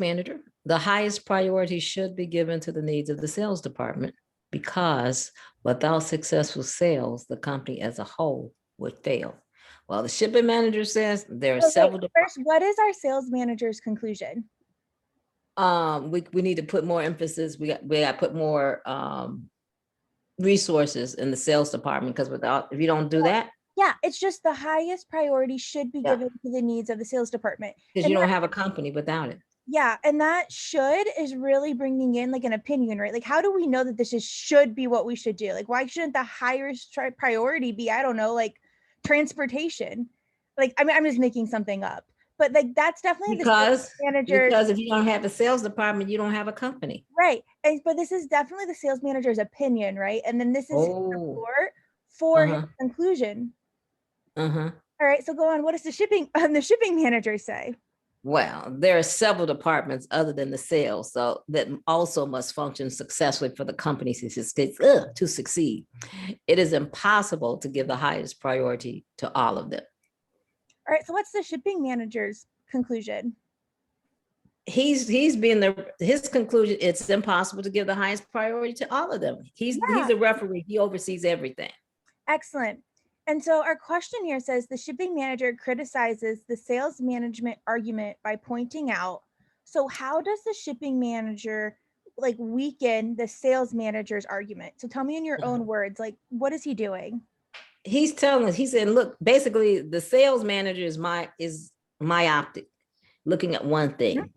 manager, the highest priority should be given to the needs of the sales department, because without successful sales, the company as a whole would fail. Well, the shipping manager says there are several. First, what is our sales manager's conclusion? We need to put more emphasis. We got to put more resources in the sales department, because if you don't do that. Yeah, it's just the highest priority should be given to the needs of the sales department. Because you don't have a company without it. Yeah, and that should is really bringing in like an opinion, right? Like, how do we know that this should be what we should do? Like, why shouldn't the highest priority be, I don't know, like transportation? Like, I mean, I'm just making something up, but like that's definitely because the manager. Because if you don't have a sales department, you don't have a company, right? But this is definitely the sales manager's opinion, right? And then this is support for his conclusion. All right, so go on. What does the shipping manager say? Well, there are several departments other than the sales, so that also must function successfully for the company to succeed. It is impossible to give the highest priority to all of them. All right, so what's the shipping manager's conclusion? His conclusion, it's impossible to give the highest priority to all of them. He's a referee. He oversees everything. Excellent. And so our question here says the shipping manager criticizes the sales management argument by pointing out. So how does the shipping manager like weaken the sales manager's argument? So tell me in your own words, like what is he doing? He's telling us, he said, look, basically the sales manager is myopic, looking at one thing.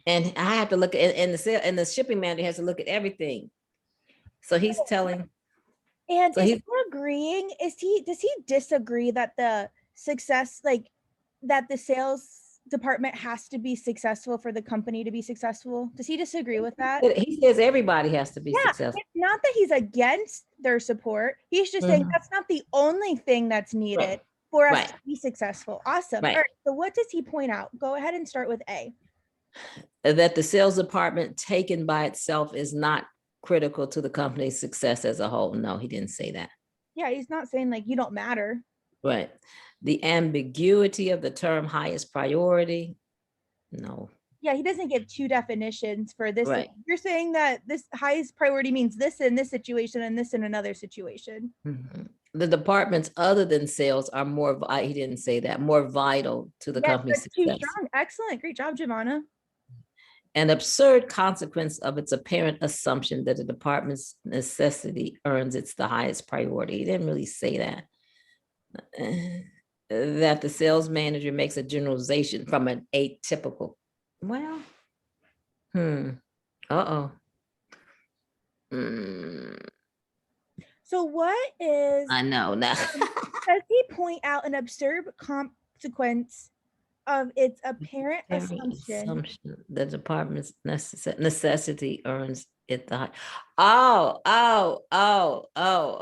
And I have to look at, and the shipping manager has to look at everything. So he's telling. And so is he agreeing? Does he disagree that the success, like that the sales department has to be successful for the company to be successful? Does he disagree with that? He says everybody has to be successful. It's not that he's against their support. He's just saying that's not the only thing that's needed for us to be successful. Awesome. All right. So what does he point out? Go ahead and start with A. That the sales department taken by itself is not critical to the company's success as a whole. No, he didn't say that. Yeah, he's not saying like you don't matter. Right. The ambiguity of the term highest priority. No. Yeah, he doesn't give two definitions for this. Right. You're saying that this highest priority means this in this situation and this in another situation. The departments other than sales are more, he didn't say that, more vital to the company's success. Too strong. Excellent. Great job, Giovanna. An absurd consequence of its apparent assumption that the department's necessity earns it's the highest priority. He didn't really say that. That the sales manager makes a generalization from an atypical. Well, So what is? I know now. Does he point out an absurd consequence of its apparent assumption? The department's necessity earns it the high.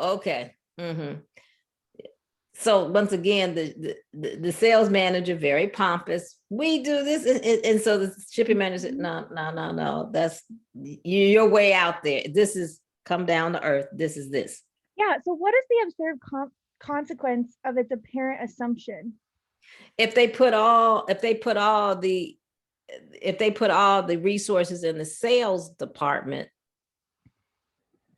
Okay. So once again, the sales manager, very pompous. We do this, and so the shipping manager said, no. That's you're way out there. This is come down to earth. This is this. Yeah. So what is the absurd consequence of its apparent assumption? If they put all the resources in the sales department,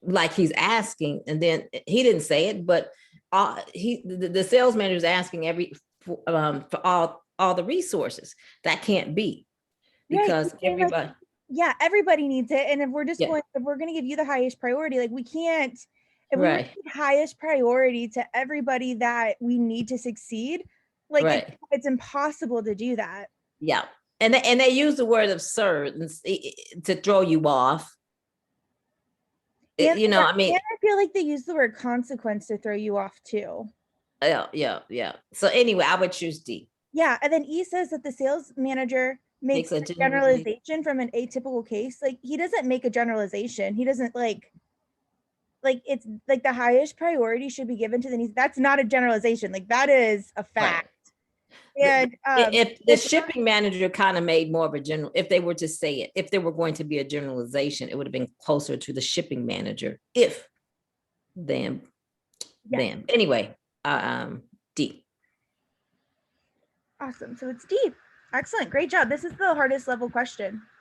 like he's asking, and then he didn't say it, but the sales manager is asking for all the resources. That can't be, because everybody. Everybody needs it, and if we're just going to give you the highest priority, like we can't. If we give highest priority to everybody that we need to succeed, like it's impossible to do that. Yeah, and they use the word absurd to throw you off. I feel like they use the word consequence to throw you off too. Yeah. So anyway, I would choose D. Yeah, and then E says that the sales manager makes a generalization from an atypical case. Like he doesn't make a generalization. He doesn't like it's like the highest priority should be given to the needs. That's not a generalization. Like that is a fact. And if the shipping manager kind of made more of a general, if they were to say it, if there were going to be a generalization, it would have been closer to the shipping manager. Anyway, D. Awesome. So it's D. Excellent. Great job. This is the hardest level question.